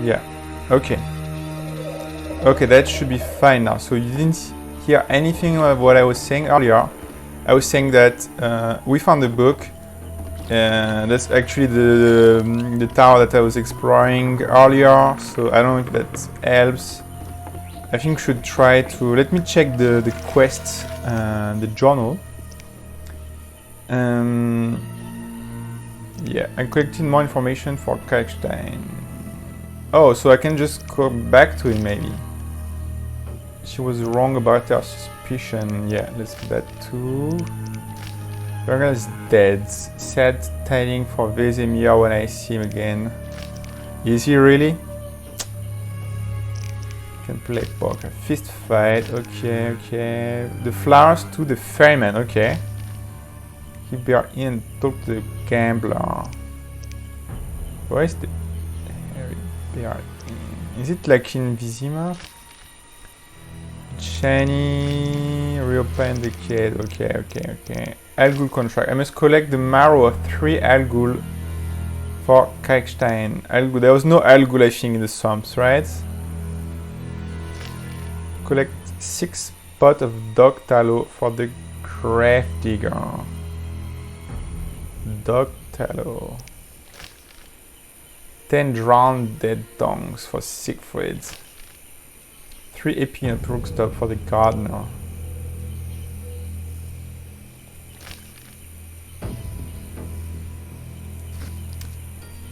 Yeah. Okay. Okay, that should be fine now. So you didn't hear anything of what I was saying earlier. I was saying that we found the book. That's actually the tower that I was exploring earlier. So I don't know if that helps. I think we should try to... Let me check the quest, the journal. Yeah, I collected more information for Kalkstein. Oh, so I can just go back to him maybe. She was wrong about her suspicion. Yeah, let's do that too. Berger is dead. Sad tiding for Vesemir when I see him again. Is he really? Can play poker. Fist fight. Okay, okay. The flowers to the ferryman. Okay. Keep her in and talk to the gambler. Where is the Harry Bear? Is it like in Vizima? Shiny, reopen the cage. Okay, okay, okay. Algul contract. I must collect the marrow of 3 Algul for Kalkstein. Algul. There was no Algul, I think, in the swamps, right? Collect 6 pots of dog tallow for the grave digger. Dog tallow. 10 drowned dead dongs for Siegfried. 3 epi and brook stop for the gardener.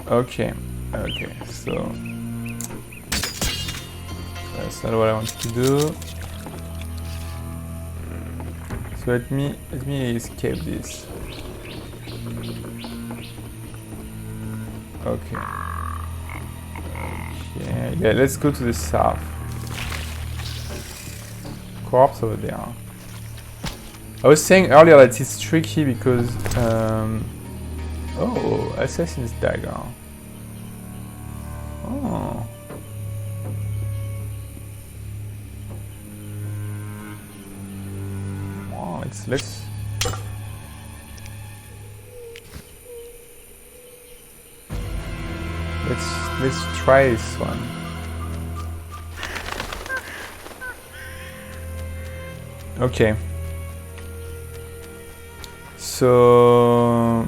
Okay, okay, so that's not what I wanted to do. So let me escape this. Okay. Okay, yeah, let's go to the south. Corpse over there. I was saying earlier that it's tricky because oh, assassin's dagger. Oh. Oh, let's try this one. Okay. So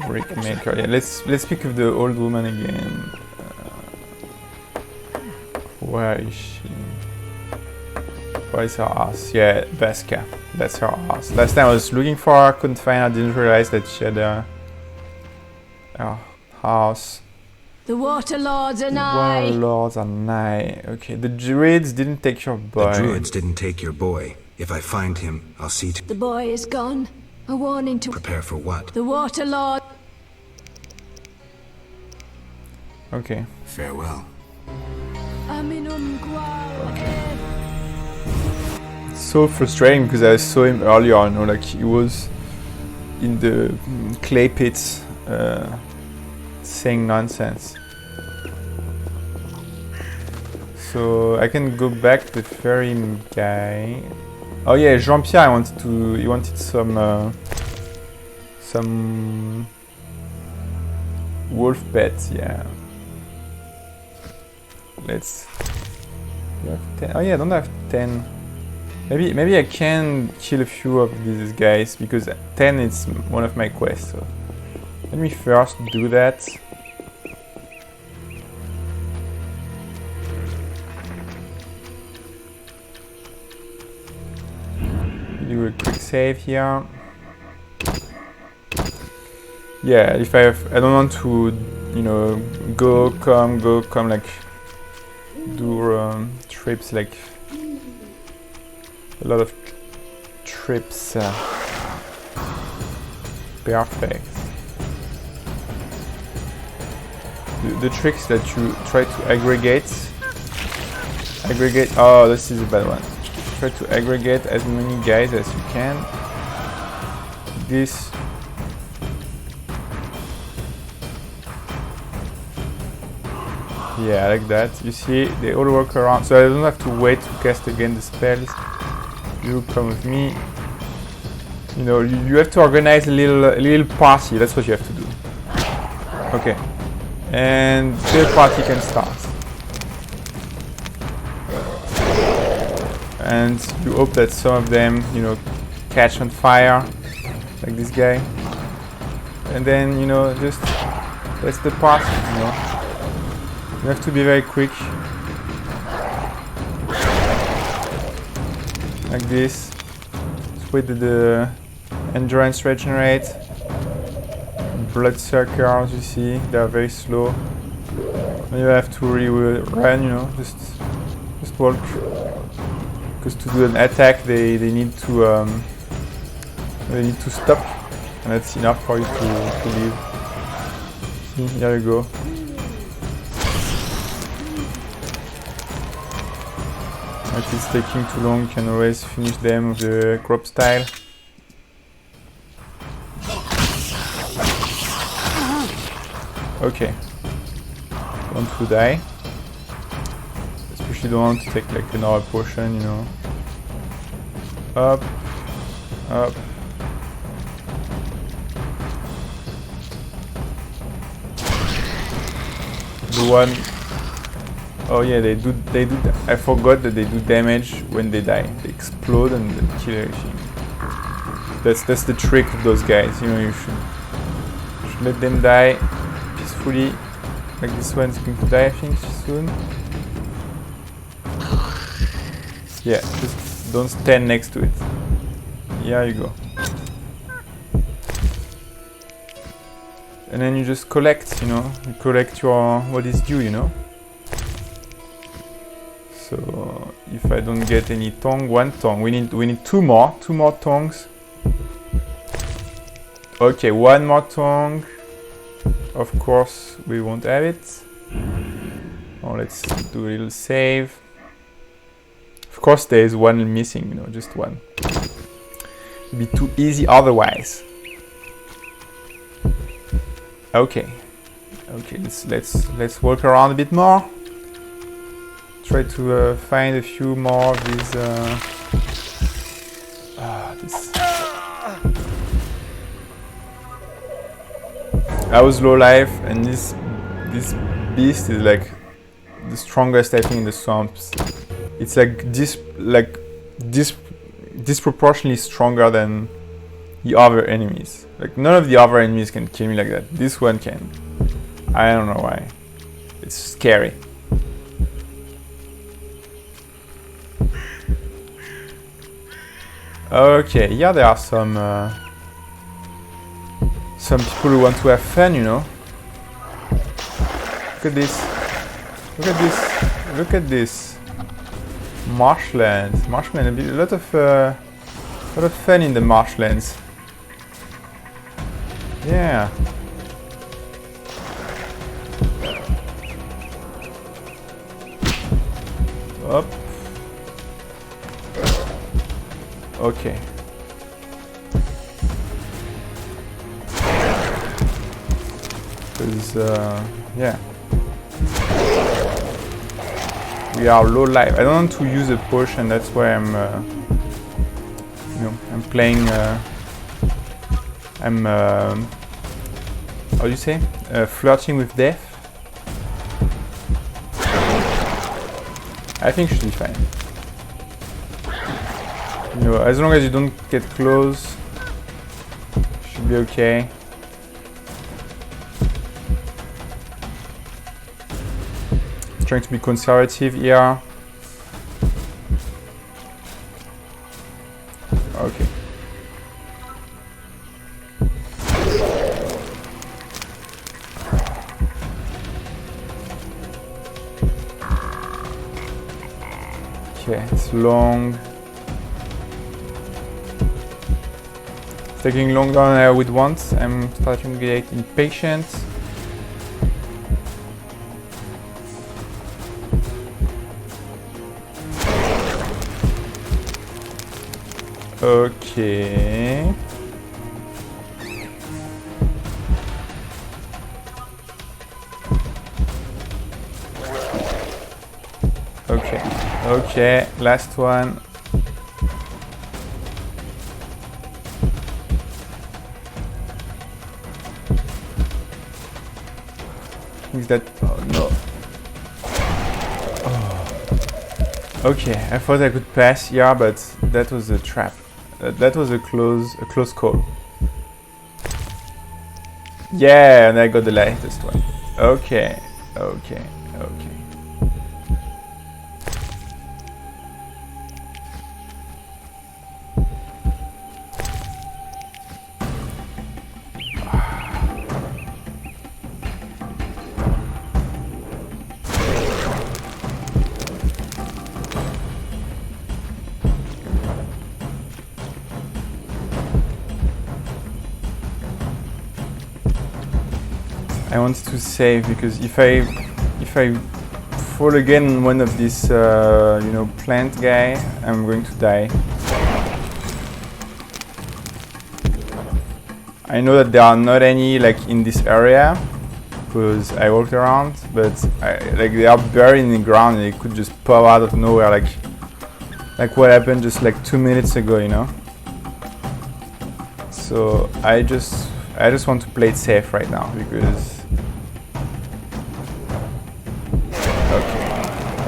brickmaker. Yeah, let's speak of the old woman again. Where is she? Where is her house? Yeah, Veska. That's her house. Last time I was looking for her, couldn't find her. Didn't realize that she had her house. The Waterlords are The nigh. Waterlords are nigh. Okay, the Druids didn't take your boy. The Druids didn't take your boy. If I find him, I'll see to... The boy is gone. A warning to... Prepare for what? The Waterlord. Okay. Farewell. It's so frustrating because I saw him earlier, you know, like he was in the clay pits saying nonsense. So I can go back to the ferry guy. Oh yeah, Jean-Pierre, he wanted some wolf pets, yeah. Let's... You have 10? Oh yeah, I don't have 10. Maybe I can kill a few of these guys because 10 is one of my quests. So let me first do that. Do a quick save here. Yeah, if I don't want to, you know, go come, like do trips, like a lot of trips. Perfect. The tricks that you try to aggregate. Oh, this is a bad one. Try to aggregate as many guys as you can. This. Yeah, like that. You see, they all work around, so I don't have to wait to cast again the spells. You come with me. You know, you have to organize a little party. That's what you have to do. Okay, and the party can start. And you hope that some of them, you know, catch on fire, like this guy. And then, you know, just that's the party. You know, you have to be very quick. Like this. Just wait that the endurance regenerate. Blood circles, you see, they are very slow. You have to really run, you know, just walk. Because to do an attack, they need to stop, and that's enough for you to leave. See, here you go. If it's taking too long, you can always finish them with the crop style. Okay. Don't you die. Especially don't want to take like another potion, you know. Up. Up. The one. Oh yeah, they do. I forgot that they do damage when they die. They explode and they kill everything. That's the trick of those guys. You know, you should let them die peacefully. Like this one's going to die, I think, soon. Yeah, just don't stand next to it. Here you go. And then you just collect, you know. You collect your what is due, you know. So if I don't get any tongue, one tongue. We need two more tongues. Okay, one more tongue. Of course, we won't have it. Oh, let's do a little save. Of course, there is one missing, you know, just one. It'd be too easy otherwise. Okay, okay. Let's walk around a bit more. Try to find a few more of these. I was low life, and this beast is like the strongest I think in the swamps. It's like disproportionately stronger than the other enemies. Like none of the other enemies can kill me like that. This one can. I don't know why. It's scary. Okay, yeah, there are some people who want to have fun, you know. Look at this. Look at this. Look at this. Marshlands. Marshland. A lot of fun in the marshlands. Yeah. Up. Okay. Because yeah, we are low life. I don't want to use a potion. That's why I'm, you know, I'm playing. I'm how do you say? Flirting with death. I think it should be fine. You know, as long as you don't get close, should be okay. Trying to be conservative here. Okay. Okay, it's long. It's taking longer than I would want. I'm starting to get impatient. Okay. Okay. Okay. Last one. think that... Oh no. Oh. Okay, I thought I could pass here, but that was a trap. That was a close call. Yeah, and I got the latest one. Okay, okay, okay. I wanted to save because if I fall again on one of these you know, plant guy, I'm going to die. I know that there are not any like in this area because I walked around, but like they are buried in the ground and they could just pop out of nowhere, like what happened just like 2 minutes ago, you know. So I just want to play it safe right now because.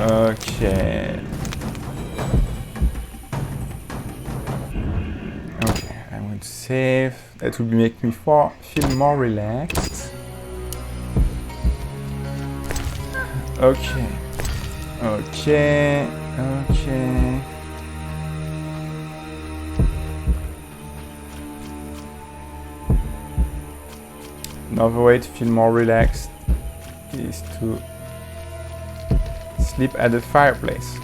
Okay. Okay, I'm going to save. That will make me feel more relaxed. Okay. Okay. Okay. Another way to feel more relaxed is to sleep at the fireplace.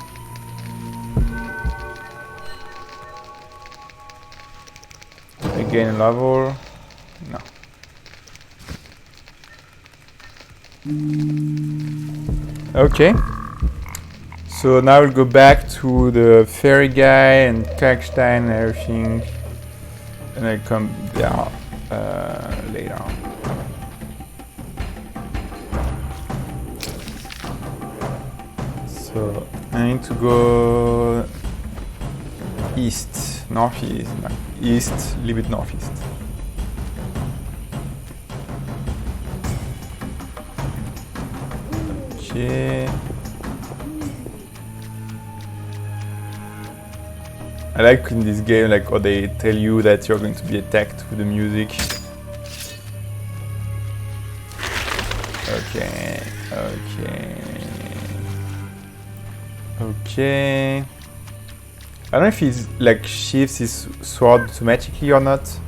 Again, level. No. Okay. So now we'll go back to the fairy guy and Kalkstein and everything, and I'll come down later on. So I need to go east, northeast, east, a little bit northeast. Okay. I like in this game, like, how they tell you that you're going to be attacked with the music. Okay, okay. Okay. I don't know if he's like shifts his sword automatically or not.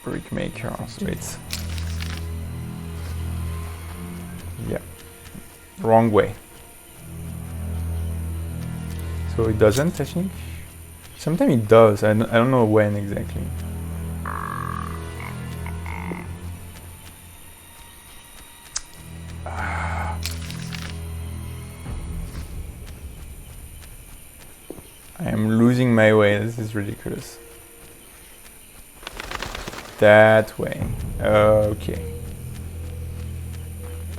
Brickmaker, wait. Yeah. Wrong way. So it doesn't, I think. Sometimes it does. I don't know when exactly. I am losing my way. This is ridiculous. That way. Okay.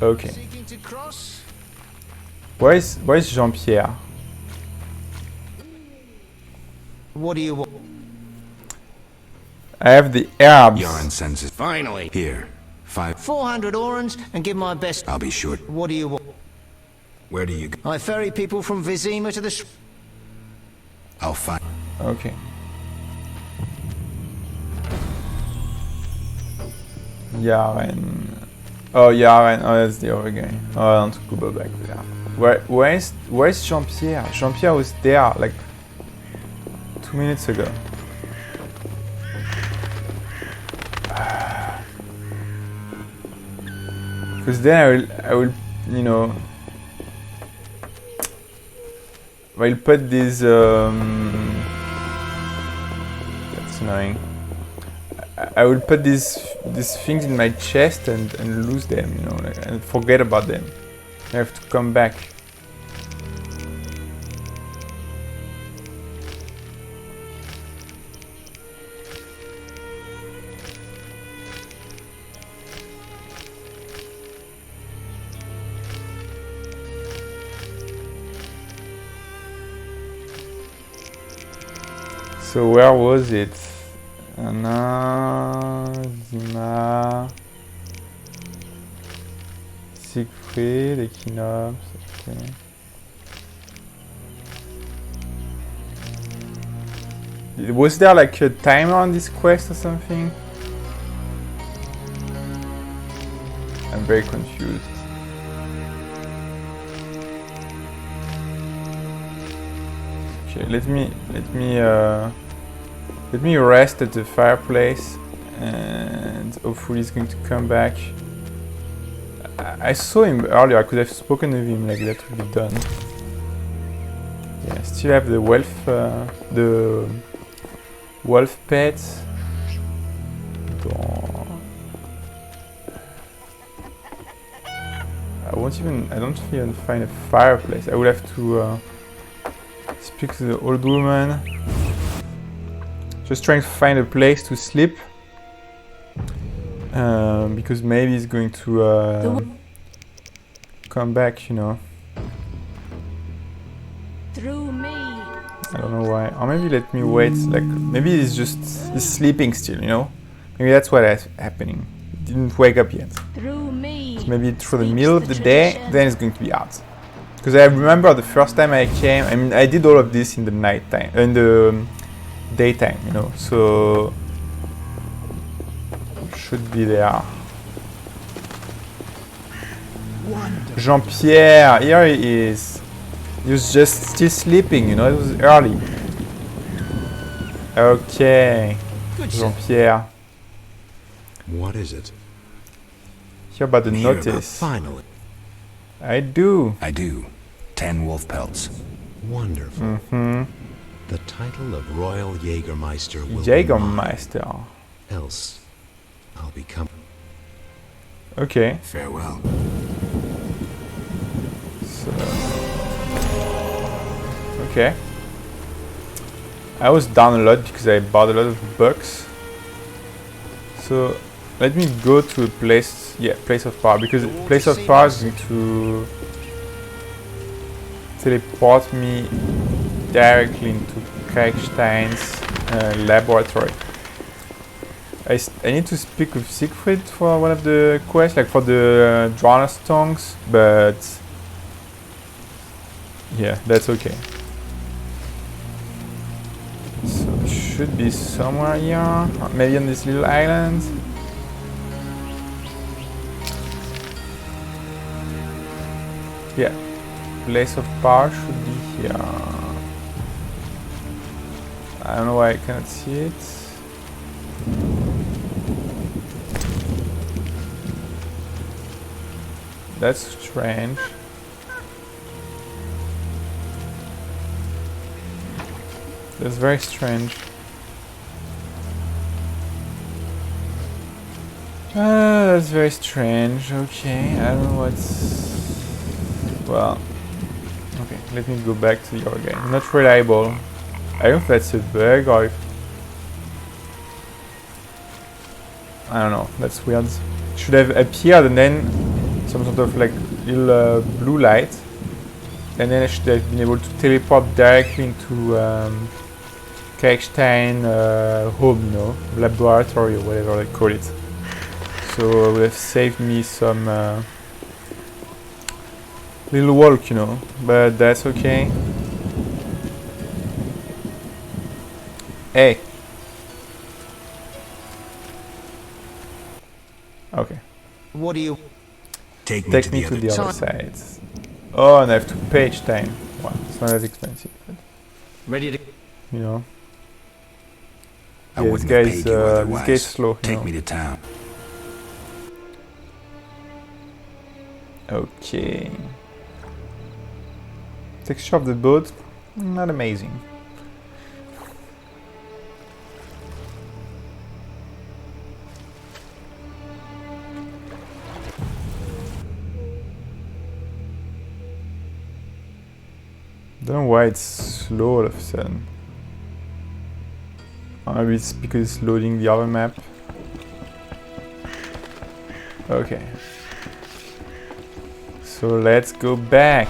Okay. Where is Jean-Pierre? What do you want? I have the herbs. Yaron sends it. Finally. Here. 400 orans and give my best. I'll be sure. What do you want? Where do you go? I ferry people from Vizima to the... I'll find. Okay. Yaren. Oh, Yaren. Oh, that's the other guy. Oh, I want to go back there. Where's Jean-Pierre? Jean-Pierre was there like 2 minutes ago. Because then I will, you know, I'll put these. That's annoying. I will put these things in my chest and lose them, you know, like, and forget about them. I have to come back. So where was it? Anna, Zima, Siegfried, Equinox. Okay. Was there like a timer on this quest or something? I'm very confused. Okay, let me rest at the fireplace, and hopefully he's going to come back. I saw him earlier. I could have spoken with him, like that would be done. Yeah, I still have the wolf pet. I don't even find a fireplace. I would have to speak to the old woman. Just trying to find a place to sleep. Because maybe he's going to come back, you know. Through me. I don't know why. Or maybe let me wait, like, maybe he's sleeping still, you know? Maybe that's what's happening. He didn't wake up yet. Through me. So maybe through the middle of the day, then it's going to be out. Because I remember the first time I came, I mean, I did all of this in the night time, in the daytime, you know, so should be there. Jean-Pierre, here he is. He was just still sleeping, you know, it was early. Okay, Jean-Pierre. What is it? Hear about the Hear about notice. finally. I do. I do. 10 wolf pelts. Wonderful. The title of Royal Jägermeister will be mine. Jägermeister. Else, I'll become... Okay. Farewell. So, okay. I was down a lot because I bought a lot of books. So let me go to a place, place of power, because place of power is going to teleport me directly into Kriegstein's laboratory. I need to speak with Siegfried for one of the quests, like for the Drowners tongues, but yeah, that's okay. So it should be somewhere here, maybe on this little island. Yeah, place of power should be here. I don't know why I cannot see it. That's strange. That's very strange. That's very strange. Okay, I don't know what's... Well... Okay, let me go back to your game. Not reliable. I don't know if that's a bug or if... I don't know, that's weird. It should have appeared and then some sort of like little blue light. And then I should have been able to teleport directly into Kriegstein home, you know, laboratory or whatever they call it. So it would have saved me some little walk, you know, but that's okay. Hey. Okay. What do you... Take me Take to me the to other the other side. side. Oh, and I have to pay each time. Wow, it's not that expensive, but, Ready to... you know. I Yeah, wouldn't this have guy's, paid you otherwise. this guy's slow, you Take know. me to town. Okay. Texture of the boat, not amazing. Don't know why it's slow all of a sudden. Or maybe it's because it's loading the other map. Okay. So let's go back.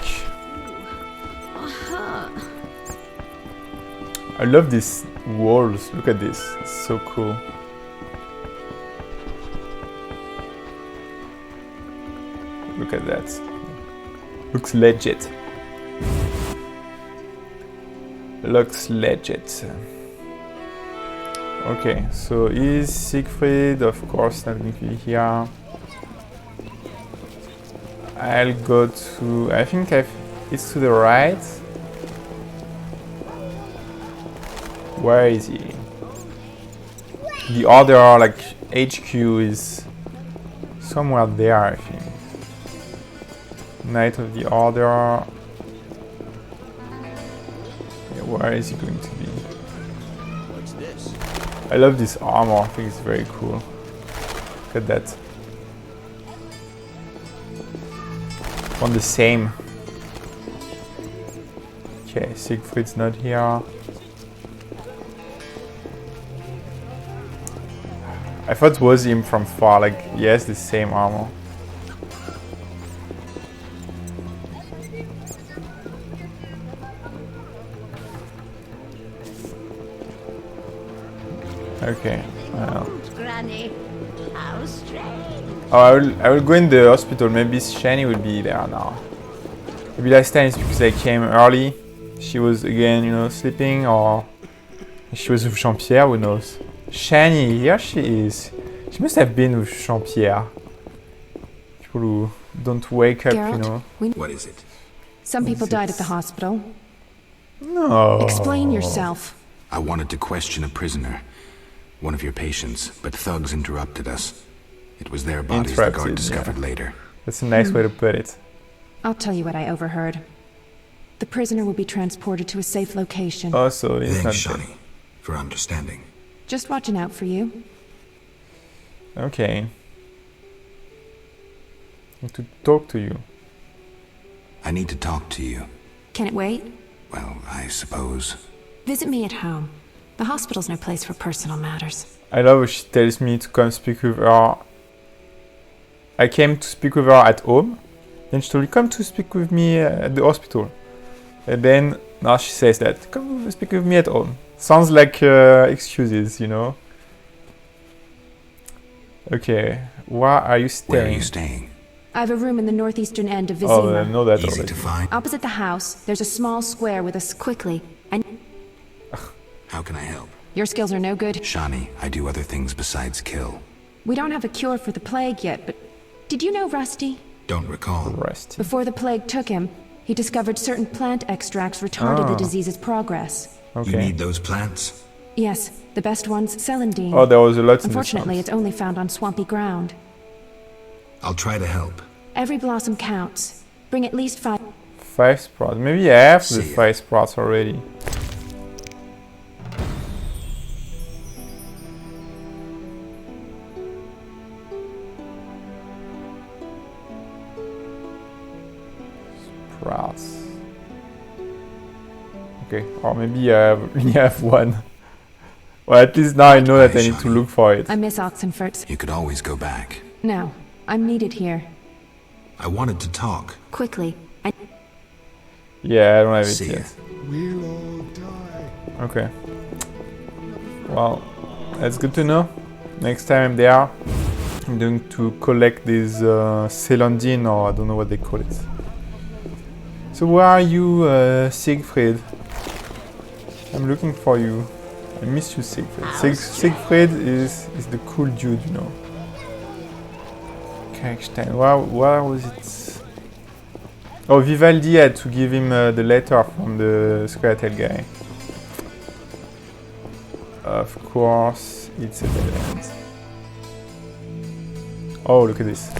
I love this walls. Look at this. It's so cool. Look at that. Looks legit. Looks legit. Okay, so is Siegfried, of course, not going to be here. I'll go to, I think it's to the right. Where is he? The other, like, HQ is somewhere there, I think. Knight of the Order. Yeah, where is he going to be? What's this? I love this armor, I think it's very cool. Look at that. On the same. Okay, Siegfried's not here. I thought it was him from far, like, yes, the same armor. Okay. Granny, how strange. Oh, I will go in the hospital. Maybe Shani will be there now. Maybe last time it's because I came early. She was again, you know, sleeping, or she was with Jean-Pierre, who knows. Shani, here she is. She must have been with Jean-Pierre. People who don't wake up, Geralt, you know. What is it? Some people died at the hospital. No. Explain yourself. I wanted to question a prisoner, one of your patients, but thugs interrupted us. It was their bodies the guard Interrupted, discovered yeah. later. That's a nice way to put it. I'll tell you what I overheard. The prisoner will be transported to a safe location. Also, it's Thanks, not dead. Shani, for understanding. Just watching out for you. Okay. I need to talk to you. I need to talk to you. Can it wait? Well, I suppose. Visit me at home. The hospital's no place for personal matters. I love how she tells me to come speak with her. I came to speak with her at home. Then she told me, come to speak with me at the hospital. And then now she says that, come speak with me at home. Sounds like excuses, you know. Okay, where are you staying? Where are you staying? I have a room in the northeastern end of Oh, Vizima. I know that Easy already. to find. Opposite the house, there's a small square with us quickly. And How can I help? your skills are no good. Shani, I do other things besides kill. We don't have a cure for the plague yet, but did you know Rusty? Don't recall. Rest. Before the plague took him, he discovered certain plant extracts retarded the disease's progress. Okay. You need those plants? Yes, the best one's celandine. Oh, there was a lot in Unfortunately, the it's only found on swampy ground. I'll try to help. Every blossom counts. Bring at least 5. 5 sprouts. Maybe I have the See ya. 5 sprouts already. Sprouts. Okay, or maybe I only have 1. Well, at least now I know that I need to look for it. I miss Oxenfurt. You could always go back. No, I'm needed here. I wanted to talk. Quickly. Yeah, I don't have it See ya. yet. Okay. Well, that's good to know. Next time I'm there, I'm going to collect this celandine, or I don't know what they call it. So where are you, Siegfried? I'm looking for you. I miss you, Siegfried. Siegfried is the cool dude, you know. Kriegstein. Where was it? Oh, Vivaldi had to give him the letter from the Squirtle guy. Of course, it's a dead end. Oh, look at this.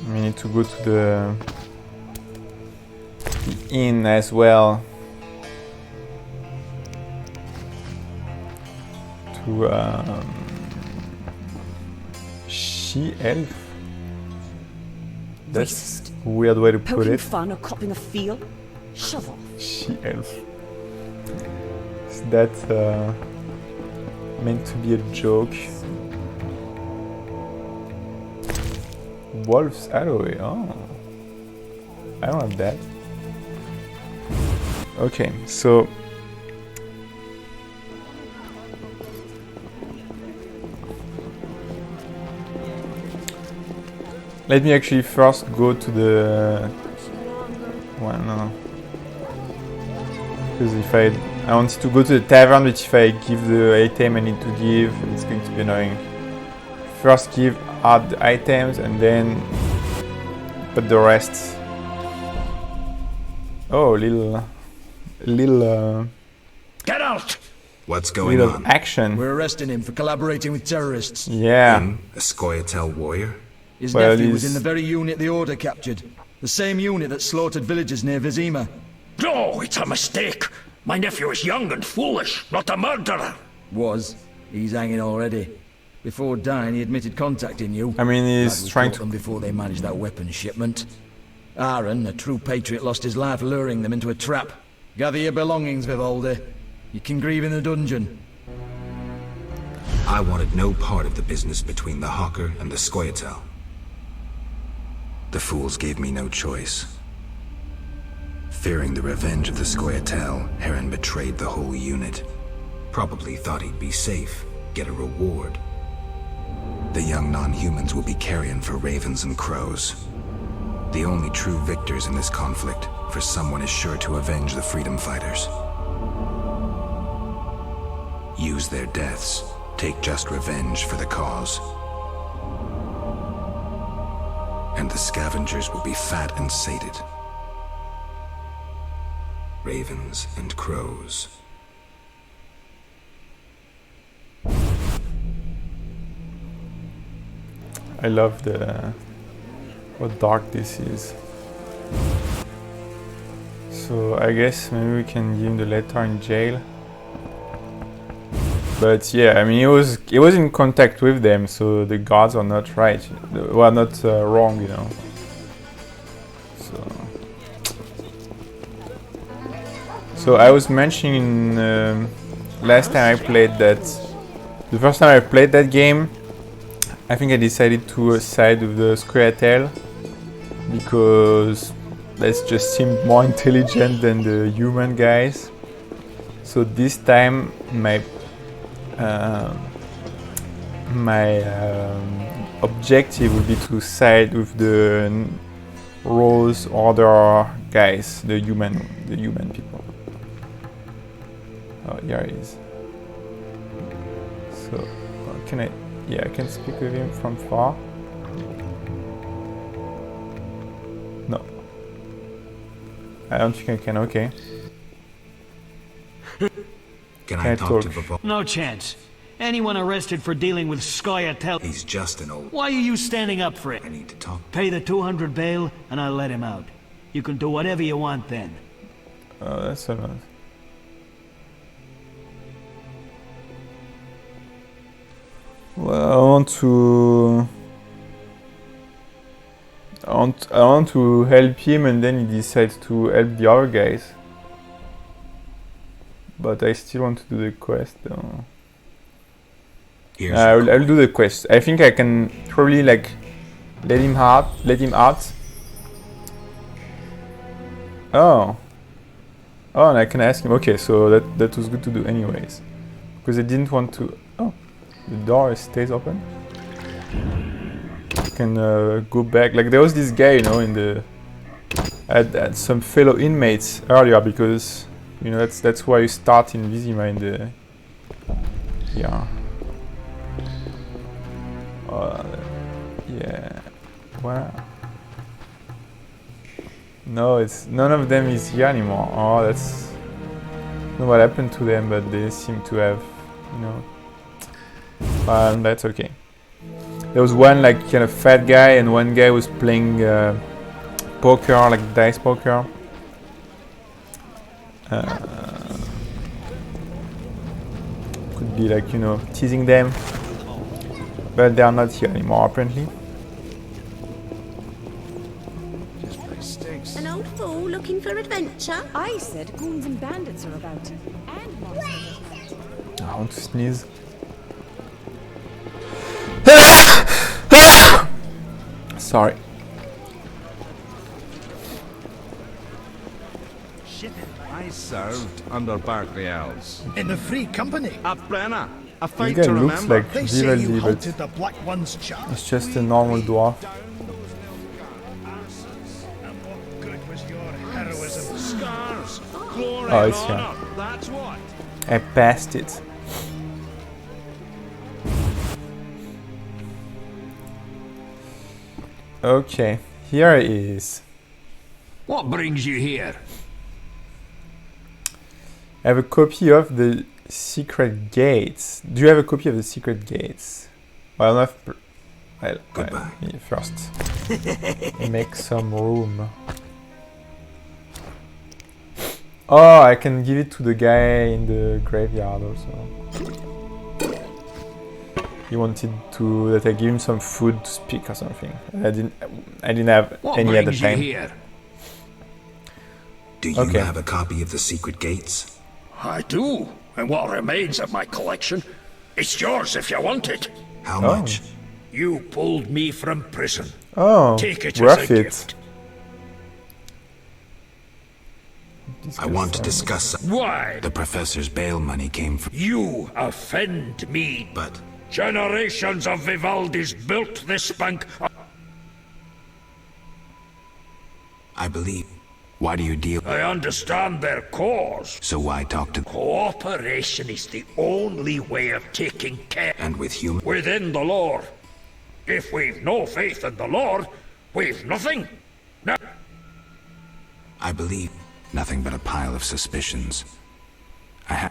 We need to go to the inn as well. To she-elf. That's a weird way to put Poking it. fun or copping a feel? Shove off. She-elf. Is that meant to be a joke? Wolf's Alloy. Oh. I don't have that. Okay, so let me actually first go to the one. No. Because if I wanted to go to the tavern, but if I give the item I need to give, it's going to be annoying. First give out the items and then put the rest. Oh, little Get out! What's going little on? action. We're arresting him for collaborating with terrorists. Yeah. A Scoia'tael warrior? His Well, nephew was he's- in the very unit the Order captured. The same unit that slaughtered villagers near Vizima. No, it's a mistake. My nephew is young and foolish, not a murderer. Was. He's hanging already. Before dying, he admitted contacting you. I mean, Glad he's we trying caught to. them before they managed that weapons shipment. Aaron, a true patriot, lost his life luring them into a trap. Gather your belongings, Vivaldi. You can grieve in the dungeon. I wanted no part of the business between the Hawker and the Scoia'tael. The fools gave me no choice. Fearing the revenge of the Scoia'tael, Heron betrayed the whole unit. Probably thought he'd be safe, get a reward. The young non-humans will be carrion for ravens and crows. The only true victors in this conflict, for someone is sure to avenge the freedom fighters. Use their deaths, take just revenge for the cause. And the scavengers will be fat and sated. Ravens and crows. I love the how dark this is. So I guess maybe we can give him the letter in jail. But yeah, I mean, he was in contact with them, so the guards are not right. They were not wrong, you know. So I was mentioning last time I played that the first time I played that game, I think I decided to side with the Scoia'tael because that just seemed more intelligent than the human guys. So this time my objective would be to side with the Rose Order guys, the human people. Oh, here he is. So, can I? Yeah, I can speak with him from far. No. I don't think I can, okay. Can I I talk talk? to Vivaldi? No chance. Anyone arrested for dealing with Scoia'tael. He's just an old... Why are you standing up for it? I need to talk. Pay the 200 bail and I'll let him out. You can do whatever you want then. Oh, that's a lot. Well, I want to help him, and then he decides to help the other guys. But I still want to do the quest, though. Here's I'll do the quest. I think I can probably like let him out. Oh, and I can ask him. Okay, so that was good to do anyways, because I didn't want to. Oh, the door stays open. I can go back. Like there was this guy, you know, in the had some fellow inmates earlier, because you know that's why you start in Vizima in the yeah. Yeah. Wow. No, it's none of them is here anymore. Oh, that's I don't know what happened to them, but they seem to have, you know. That's okay. There was one like kind of fat guy, and one guy was playing poker, like dice poker. Could be like, you know, teasing them. But they are not here anymore, apparently. An old fool looking for adventure? I said goons and bandits are about. And monsters. I want to sneeze. Sorry. I served under Barclay Owls. In the Free Company. A Brenner. A This fight guy to looks remember. like They say you Vivaldi, but halted the Black One's charge. it's just a normal dwarf. And what good was your heroism? Scars. Glory Oh, and it's here. honor. That's what. I passed it. Okay, here it is. What brings you here? I have a copy of the secret gates. Do you have a copy of the secret gates? Well, enough. Well, Goodbye. First, make some room. Oh, I can give it to the guy in the graveyard also. He wanted to that I give him some food to speak or something. I didn't have What any other brings you time. here? Do you Okay. have a copy of the secret gates? I do, and what remains of my collection. It's yours if you want it. How Oh. much? You pulled me from prison. Oh, Take it worth as a it. gift. I want to discuss some. Why? The professor's bail money came from. You offend me. But Generations of Vivaldis built this bank. I believe. Why do you deal? I understand their cause. So why talk to. Cooperation is the only way of taking care And with human. within the law. If we've no faith in the law, we've nothing. No. I believe. Nothing but a pile of suspicions.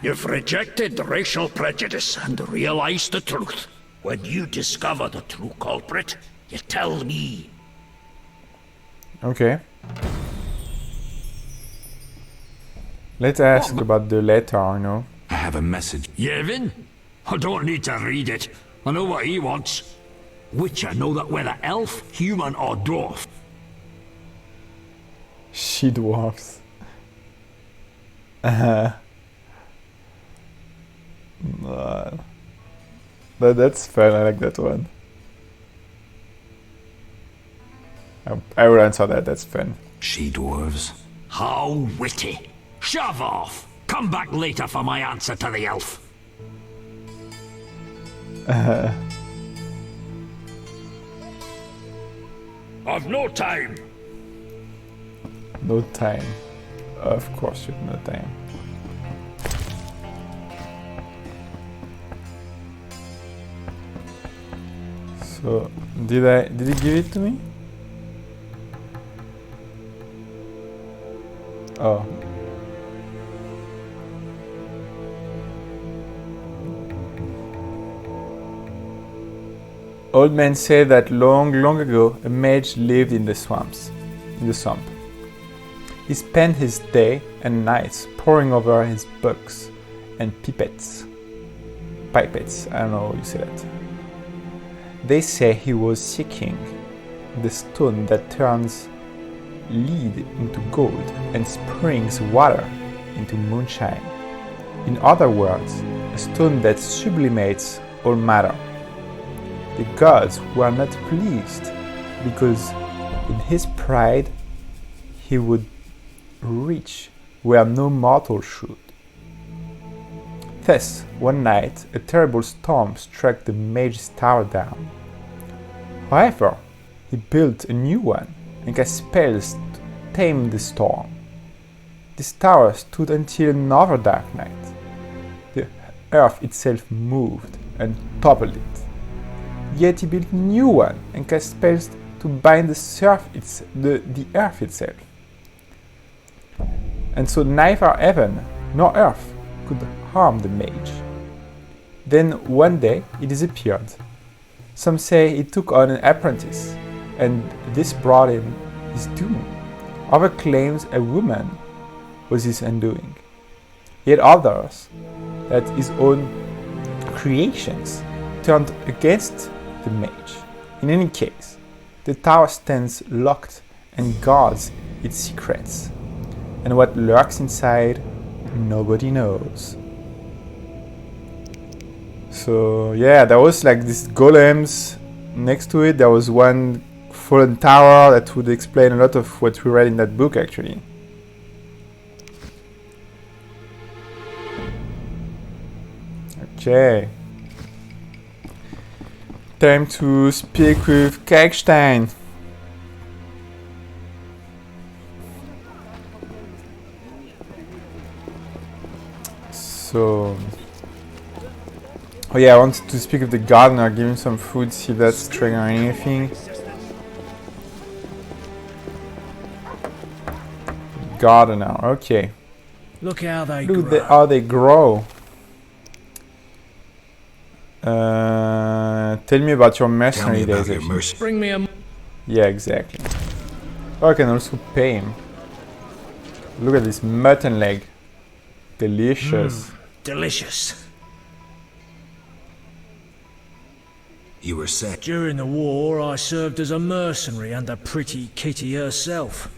You've rejected racial prejudice and realized the truth. When you discover the true culprit, you tell me. Okay. Let's ask about the letter, you know. I have a message. Yevon? I don't need to read it. I know what he wants. Witcher know that whether elf, human, or dwarf. She dwarfs. That's fun, I like that one. I will answer that, that's fun. She dwarves. How witty. Shove off. Come back later for my answer to the elf. I've no time. No time. Of course you have no time. So, did he give it to me? Oh. Old men say that long ago a mage lived in the swamp. He spent his day and nights poring over his books and pipettes. Pipettes, I don't know how you say that. They say he was seeking the stone that turns lead into gold and springs water into moonshine. In other words, a stone that sublimates all matter. The gods were not pleased because in his pride he would reach where no mortal should. Thus, one night, a terrible storm struck the mage's tower down. However, he built a new one and cast spells to tame the storm. This tower stood until another dark night. The earth itself moved and toppled it. Yet he built a new one and cast spells to bind the earth itself. And so neither heaven nor earth could harm the mage. Then one day he disappeared. Some say he took on an apprentice, and this brought him his doom. Other claims a woman was his undoing. Yet others that his own creations turned against the mage. In any case, the tower stands locked and guards its secrets. And what lurks inside, nobody knows. So yeah, there was like these golems next to it. There was one fallen tower. That would explain a lot of what we read in that book, actually. Okay. Time to speak with Kalkstein. So... Oh yeah, I wanted to speak with the gardener, give him some food, see if that's triggering anything. Gardener, okay. Look how they Look grow. how they grow. Tell me about your mercenary days. Actually. Bring me a... Yeah, exactly. Oh, I can also pay him. Look at this mutton leg. Delicious. Delicious. You were set. During the war, I served as a mercenary under Pretty Kitty herself.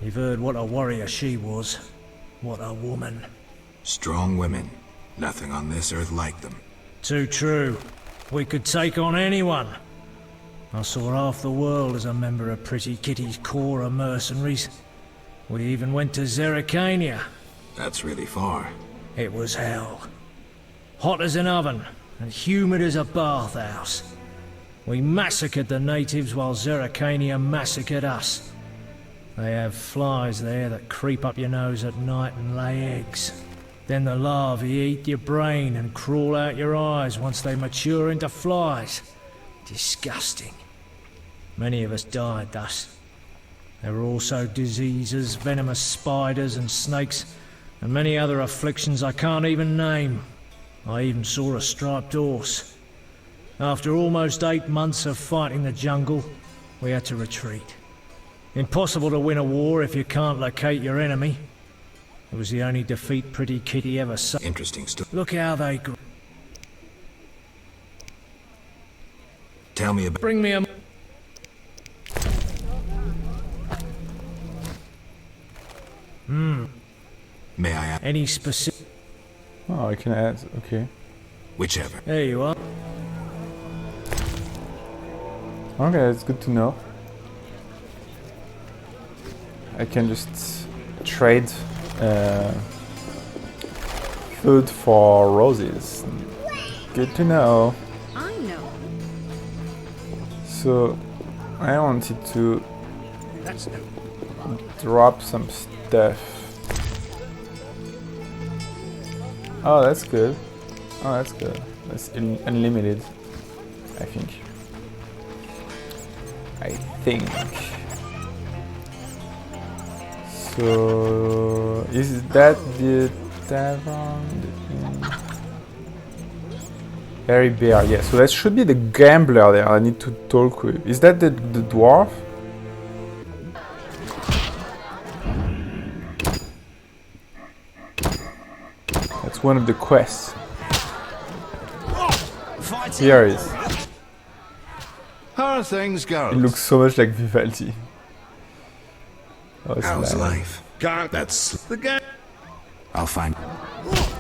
You've heard what a warrior she was. What a woman. Strong women. Nothing on this earth like them. Too true. We could take on anyone. I saw half the world as a member of Pretty Kitty's corps of mercenaries. We even went to Zerrikania. That's really far. It was hell. Hot as an oven, and humid as a bathhouse. We massacred the natives while Zerrikania massacred us. They have flies there that creep up your nose at night and lay eggs. Then the larvae eat your brain and crawl out your eyes once they mature into flies. Disgusting. Many of us died thus. There were also diseases, venomous spiders and snakes, and many other afflictions I can't even name. I even saw a striped horse. After almost 8 months of fighting the jungle, we had to retreat. Impossible to win a war if you can't locate your enemy. It was the only defeat Pretty Kitty ever suffered. Interesting story. Look how they grew. Tell me about... Bring me a... May I ask? Any specific... Oh, I can add. Okay. Whichever. There you are. Okay, that's good to know. I can just trade food for roses. Good to know. I know. So, I wanted to That's no... drop some stuff. Oh, that's good. Oh, that's good. That's unlimited, I think. So, is that the tavern? Hairy bear, yeah. So that should be the gambler there I need to talk with. Is that the dwarf? That's one of the quests. Here it is. How are things It going? looks so much like Vivaldi. Oh, it's How's nice. life? That's... The game. I'll find...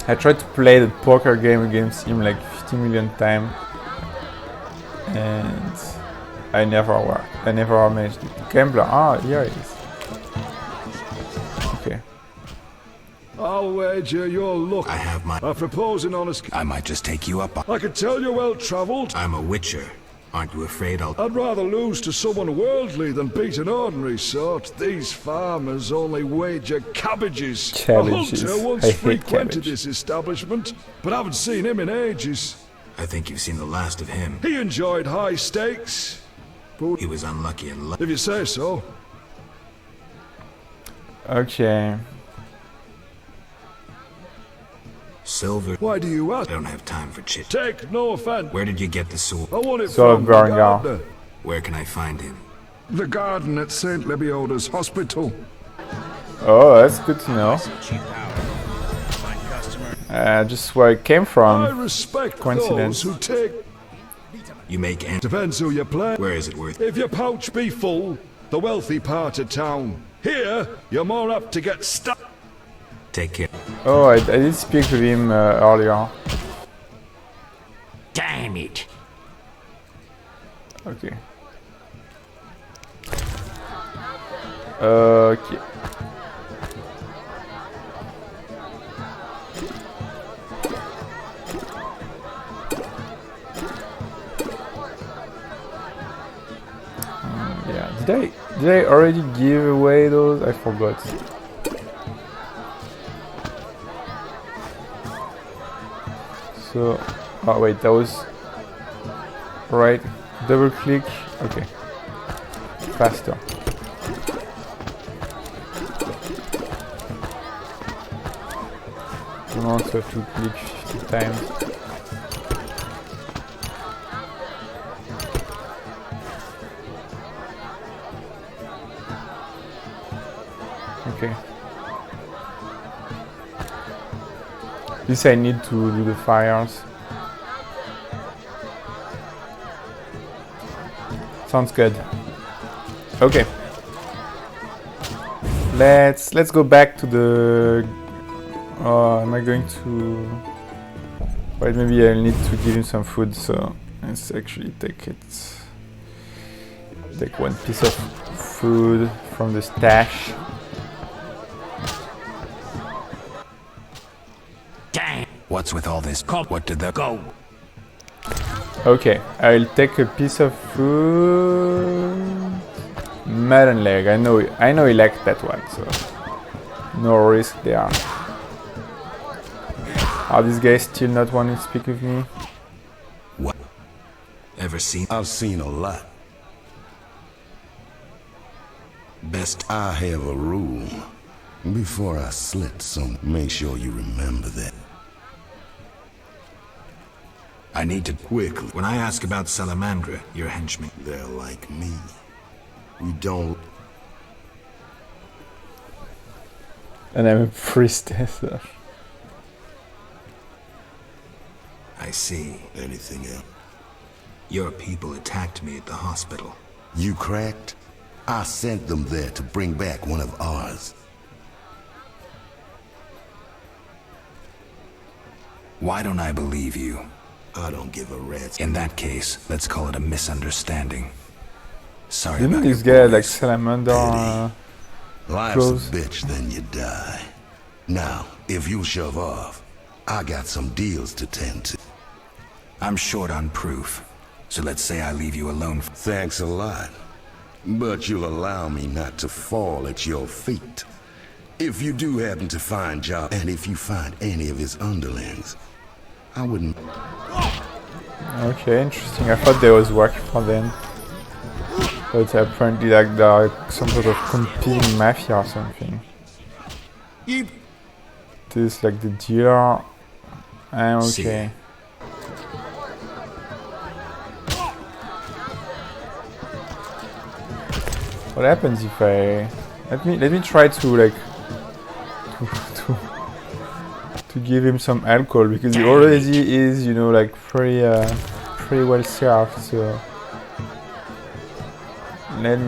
I tried to play the poker game against him like 50 million times, and I never managed it. Gambler, here it is. Okay. I'll wager your luck. I have my... I propose an honest... I might just take you up on... I can tell you're well-travelled. I'm a witcher. Aren't you afraid I'll... I'd rather lose to someone worldly than beat an ordinary sort. These farmers only wager cabbages. Cabbages. A hunter once I hate frequented cabbage. this establishment, but haven't seen him in ages. I think you've seen the last of him. He enjoyed high stakes. But He was unlucky in life. if you say so. Okay. Silver... Why do you I ask? don't have time for chit. Take no offence. Where did you get the sword? I want it Sword from of the Berengar. gardener. Where can I find him? The garden at St. Lebioda's hospital. Oh, that's good to know. Just where it came I from. respect Coincidence. those who take... You make ends... Depends who you play. Where is it worth... If your pouch be full, the wealthy part of town. Here, you're more apt to get stuck. Take care. Oh, I did speak with him earlier. Damn it. Okay. Okay. Yeah, did I already give away those? I forgot. So, oh wait, that was right. Double click. Okay, faster. Don't also have to click 50 times. Okay. This I need to do the fires. Sounds good. Okay. Let's go back to the. Am I going to? Wait, maybe I'll need to give him some food. So let's actually take it. Take one piece of food from the stash. Dang! What's with all this? What did that go? Okay, I'll take a piece of food. Melon leg. I know he liked that one, so no risk there. Are these guys still not wanting to speak with me? What? Ever seen? I've seen a lot. Best. I have a rule. Before I slit some, make sure you remember that. I need to quickly. When I ask about Salamandra, your henchmen. They're like me. We don't. And I'm a priestess. I see. Anything else? Your people attacked me at the hospital. You cracked? I sent them there to bring back one of ours. Why don't I believe you? I don't give a rat's. In that case, let's call it a misunderstanding. Sorry Didn't about this your guy like boys. salamander? Life's clothes? a bitch, then you die. Now, if you shove off, I got some deals to tend to. I'm short on proof, so let's say I leave you alone. Thanks a lot. But you'll allow me not to fall at your feet. If you do happen to find Job, and if you find any of his underlings, I wouldn't... Okay, interesting. I thought there was work for them. But apparently like there are some sort of competing mafia or something. This is like the dealer. Okay. What happens if I let me try to like to give him some alcohol, because he already is, you know, like pretty well served. So let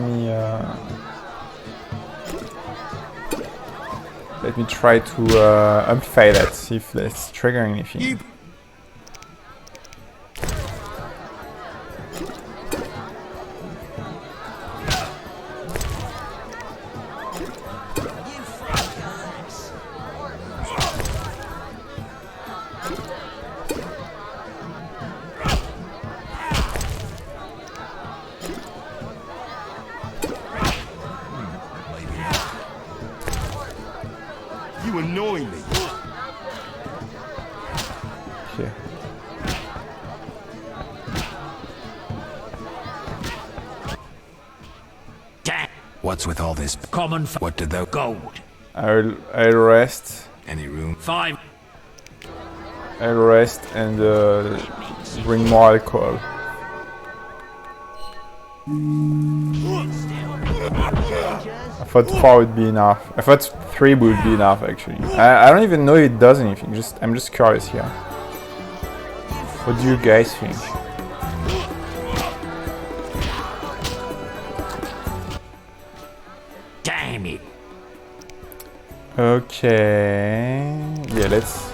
me try to amplify that, see if that's triggering anything. You annoy me. Okay. What's with all this? Common. What did thou Gold. I'll rest. Any room? 5. I'll rest and bring more alcohol. I thought 4 would be enough. I thought 3 would be enough actually. I don't even know if it does anything. I'm just curious here. What do you guys think? Damn it. Okay. Yeah, let's.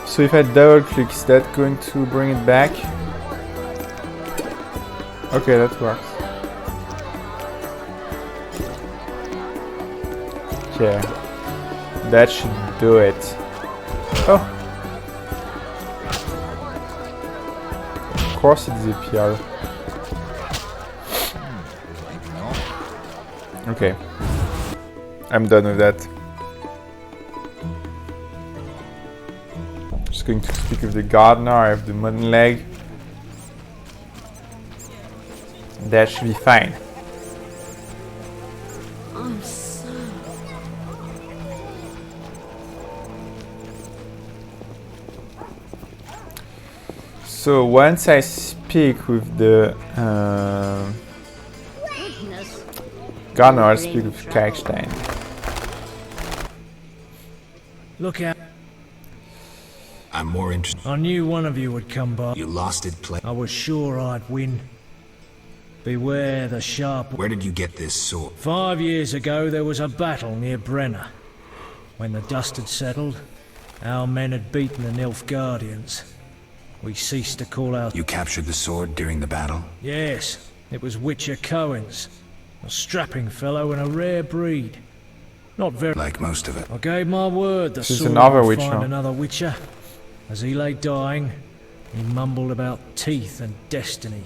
So if I double click, is that going to bring it back? Okay, that works. Okay. That should do it. Oh! Of course it disappeared. Okay. I'm done with that. Just going to speak with the gardener. I have the mutton leg. That should be fine. I'm so... So once I speak with the gardener, I'll speak with Kalkstein. Look out. I'm more interested. I knew one of you would come by. You lost it, play. I was sure I'd win. Beware the sharp... Where did you get this sword? 5 years ago there was a battle near Brenner. When the dust had settled, our men had beaten the Nilfgaardians. We ceased to call out... You captured the sword during the battle? Yes, it was Witcher Cohen's. A strapping fellow and a rare breed. Not very... Like most of it. I gave my word the sword another would Witcher. find another Witcher. As he lay dying, he mumbled about teeth and destiny.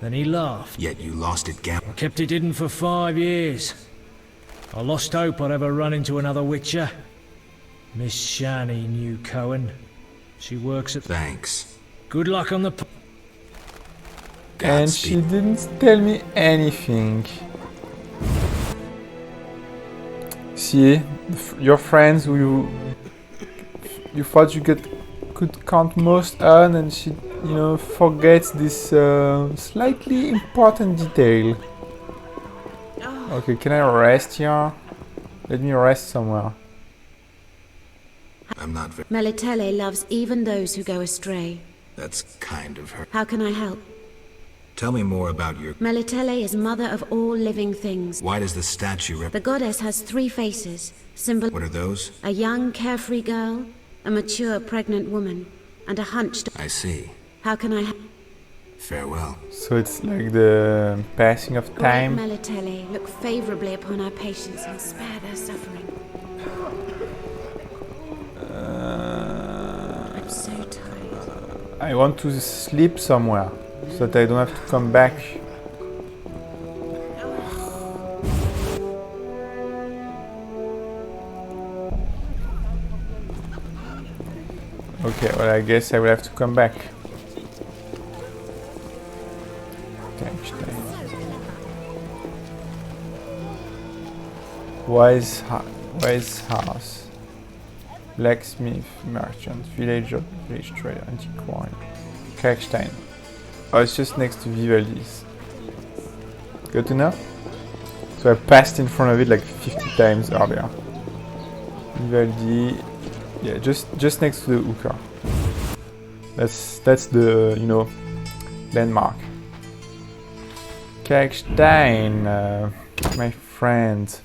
Then he laughed. Yet you lost it, Gam. I kept it hidden for 5 years. I lost hope I'd ever run into another Witcher. Miss Shani knew Cohen. She works at... Thanks. Good luck on the... And she didn't tell me anything. See, your friends who you thought you could count most on, and she, you know, forgets this slightly important detail. Okay, can I rest here? Let me rest somewhere. I'm not very... Melitele loves even those who go astray. That's kind of her. How can I help? Tell me more about your... Melitele is mother of all living things. Why does the statue The goddess has 3 faces, symbol... What are those? A young, carefree girl, a mature, pregnant woman, and a hunched... I see. How can I... Farewell. So it's like the passing of time. Great Melitele, look favorably upon our patients and spare their suffering. I'm so tired. I want to sleep somewhere, so that I don't have to come back. Okay, well I guess I will have to come back. Wise house. Blacksmith, merchant, villager, village trader, antiquarian. Kalkstein. Oh, it's just next to Vivaldi's. Good to know? So I passed in front of it like 50 times earlier. Vivaldi, yeah, just next to the hooker. That's the, you know, landmark. Kalkstein, my friend.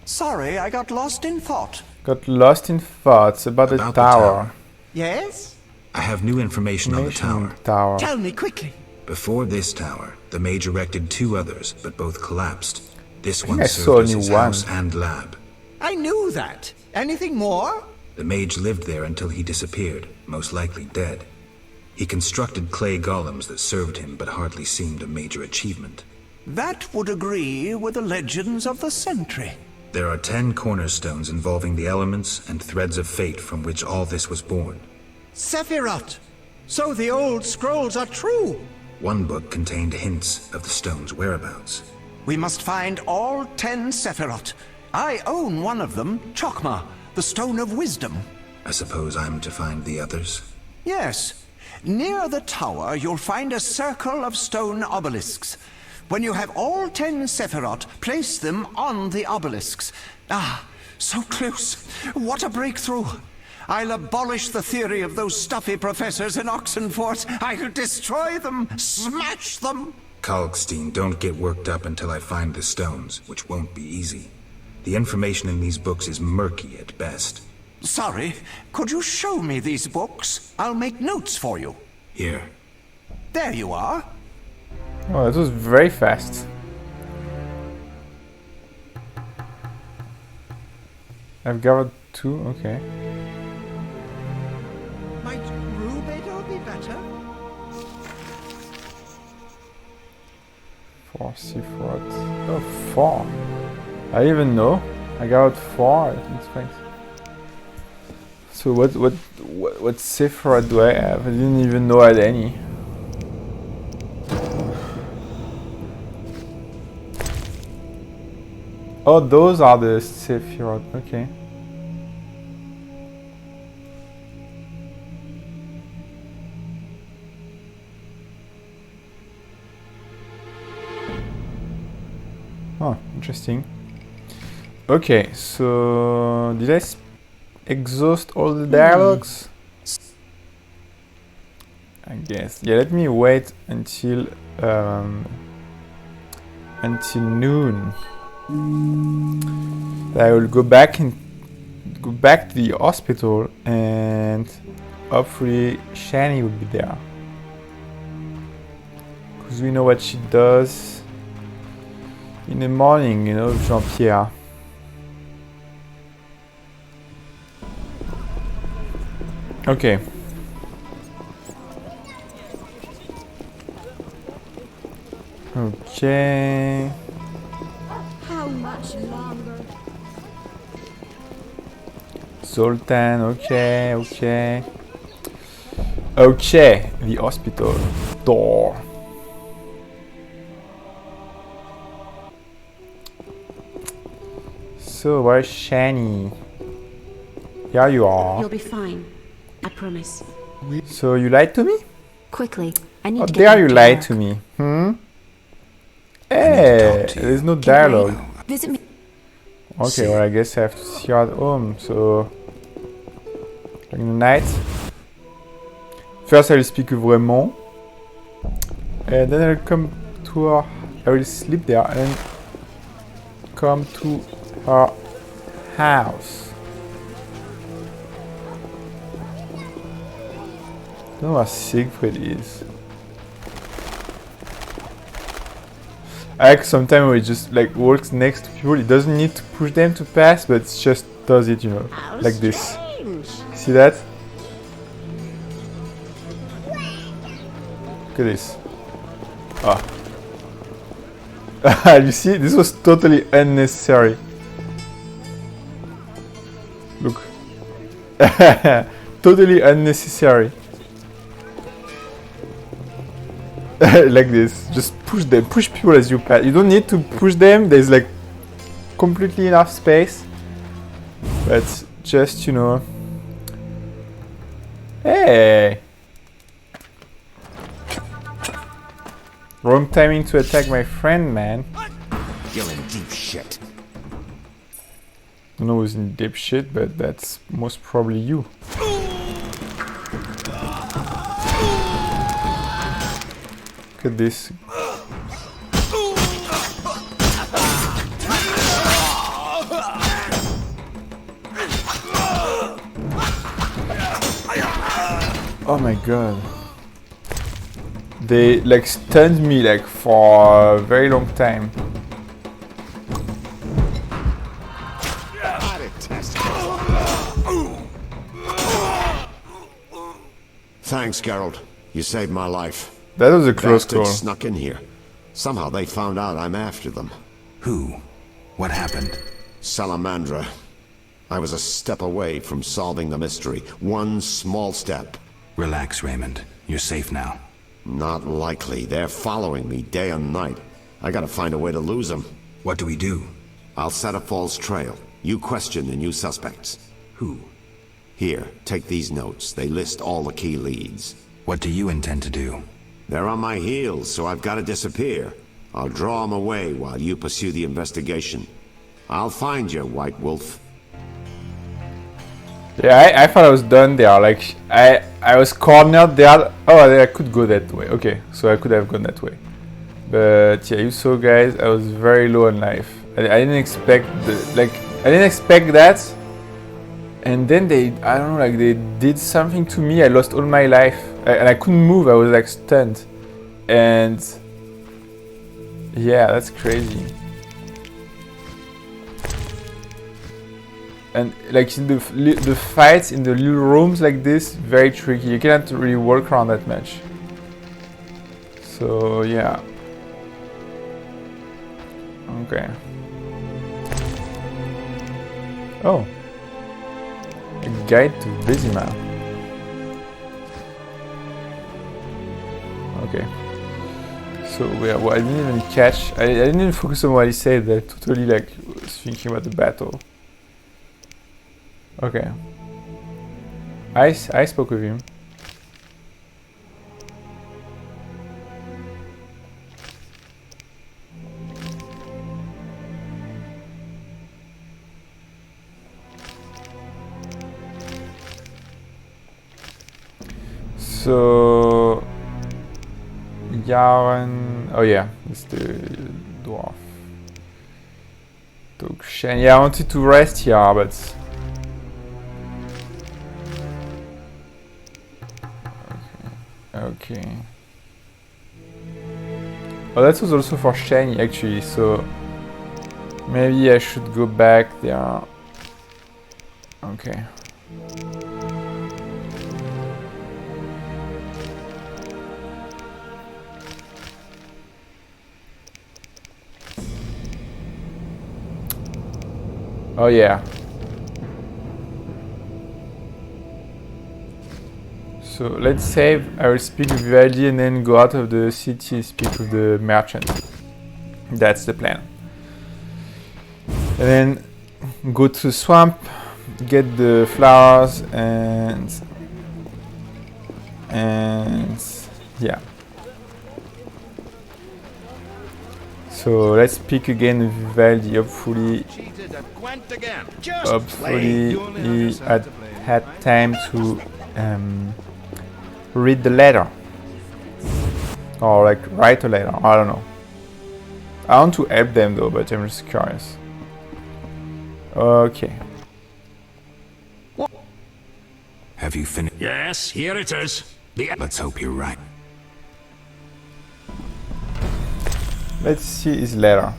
Sorry, I got lost in thought. Got lost in thoughts about the tower. Yes? I have new information on the tower. Tell me quickly. Before this tower, the mage erected 2 others, but both collapsed. This one I saw served as his only one. house and lab. I knew that. Anything more? The mage lived there until he disappeared, most likely dead. He constructed clay golems that served him, but hardly seemed a major achievement. That would agree with the legends of the century. There are 10 cornerstones involving the elements and threads of fate from which all this was born. Sephiroth! So the old scrolls are true! One book contained hints of the stone's whereabouts. We must find all 10 Sephiroth. I own one of them, Chokmah, the Stone of Wisdom. I suppose I'm to find the others? Yes. Near the tower, you'll find a circle of stone obelisks. When you have all 10 Sephiroth, place them on the obelisks. Ah, so close. What a breakthrough. I'll abolish the theory of those stuffy professors in Oxenfurt. I'll destroy them, smash them. Kalkstein, don't get worked up until I find the stones, which won't be easy. The information in these books is murky at best. Sorry, could you show me these books? I'll make notes for you. Here. There you are. Oh, that was very fast. I've gathered 2, okay. Might Rubedo be better? 4 Sephiroth. Oh, 4. I didn't even know. I got 4. It's fine. So what Sephiroth do I have? I didn't even know I had any. Oh, those are the Sephiroth. Okay. Oh, interesting. Okay, so did I exhaust all the dialogues? I guess. Yeah, let me wait until noon. I will go back to the hospital, and hopefully Shani will be there, because we know what she does in the morning, you know, Jean-Pierre. Okay. Okay. How much longer? Zoltan, okay, okay. Okay, the hospital door. So, where's Shani? Here you are. You'll be fine. I promise. So, you lied to me? Quickly, I need How to get dare back you to lie work. to me? Hey, there's no dialogue. Visit me. Okay, well, I guess I have to see her at home, so... during the night. First I will speak with Raymond. And then I'll come to her... I will sleep there and then come to her house. I don't know where Siegfried is. I like sometimes where it just like works next to people. It doesn't need to push them to pass, but it just does it, you know, like this. See that? Look at this. Ah. You see, this was totally unnecessary. Look. Totally unnecessary. Like this, just push them, push people as you pass. You don't need to push them, there's like completely enough space, but just, you know. Hey, wrong timing to attack my friend, man. You're in deep shit. I don't know who's in deep shit, but that's most probably you. Look at this. Oh my god. They like stunned me like for a very long time. Thanks, Geralt. You saved my life. That was a close Bastards call. snuck in here. Somehow they found out I'm after them. Who? What happened? Salamandra. I was a step away from solving the mystery. One small step. Relax, Raymond. You're safe now. Not likely. They're following me day and night. I gotta find a way to lose them. What do we do? I'll set a false trail. You question the new suspects. Who? Here, take these notes. They list all the key leads. What do you intend to do? They're on my heels, so I've got to disappear. I'll draw them away while you pursue the investigation. I'll find you, White Wolf. Yeah, I thought I was done there. Like I was cornered there. Oh, I could go that way. Okay, so I could have gone that way. But yeah, you saw, guys, I was very low on life. I didn't expect I didn't expect that. And then I don't know, like they did something to me. I lost all my life, and I couldn't move. I was like stunned. And yeah, that's crazy. And like in the fights in the little rooms like this, very tricky. You cannot really work around that much. So yeah. Okay. Oh. A guide to Vizima. Okay. So well, I didn't even catch. I didn't even focus on what he said. I totally like was thinking about the battle. Okay. I spoke with him. So Yaren, oh yeah, it's the dwarf. Tokshen. Yeah, I wanted to rest here, but okay. Oh, that was also for Shani actually, so maybe I should go back there. Okay. Oh yeah. So let's save. I will speak with Vivaldi and then go out of the city and speak with the merchant. That's the plan. And then go to the swamp, get the flowers and yeah. So let's speak again with Vivaldi. Hopefully he had time to read the letter. Or like write a letter. I don't know. I want to help them though, but I'm just curious. Okay. Have you finished? Yes, here it is. Let's hope you're right. Let's see his letter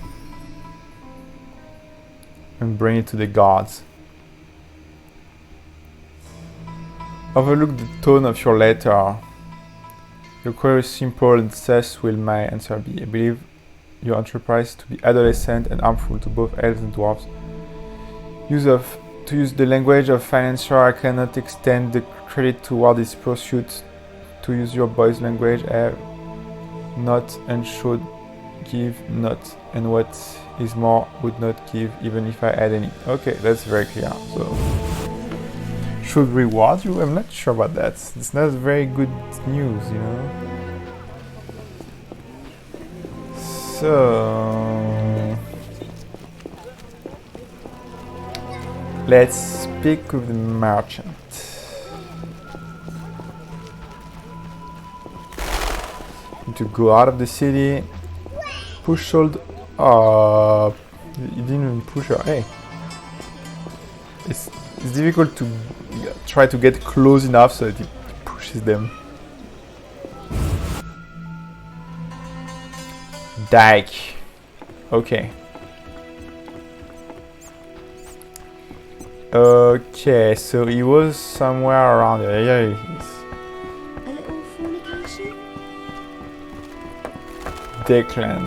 and bring it to the gods. Overlook the tone of your letter. Your query is simple and thus will my answer be. I believe your enterprise to be adolescent and harmful to both elves and dwarves. To use the language of financier, I cannot extend the credit toward this pursuit. To use your boy's language, I have not and should give not, and what is more would not give even if I had any. Okay, that's very clear. So should reward you? I'm not sure about that. It's not very good news, you know. So let's speak with the merchant. To go out of the city. Push hold up. You didn't even push her. Hey. It's difficult to try to get close enough so that it pushes them. Dyke. Okay. Okay, so he was somewhere around there. Here he is. A little fornication? Declan.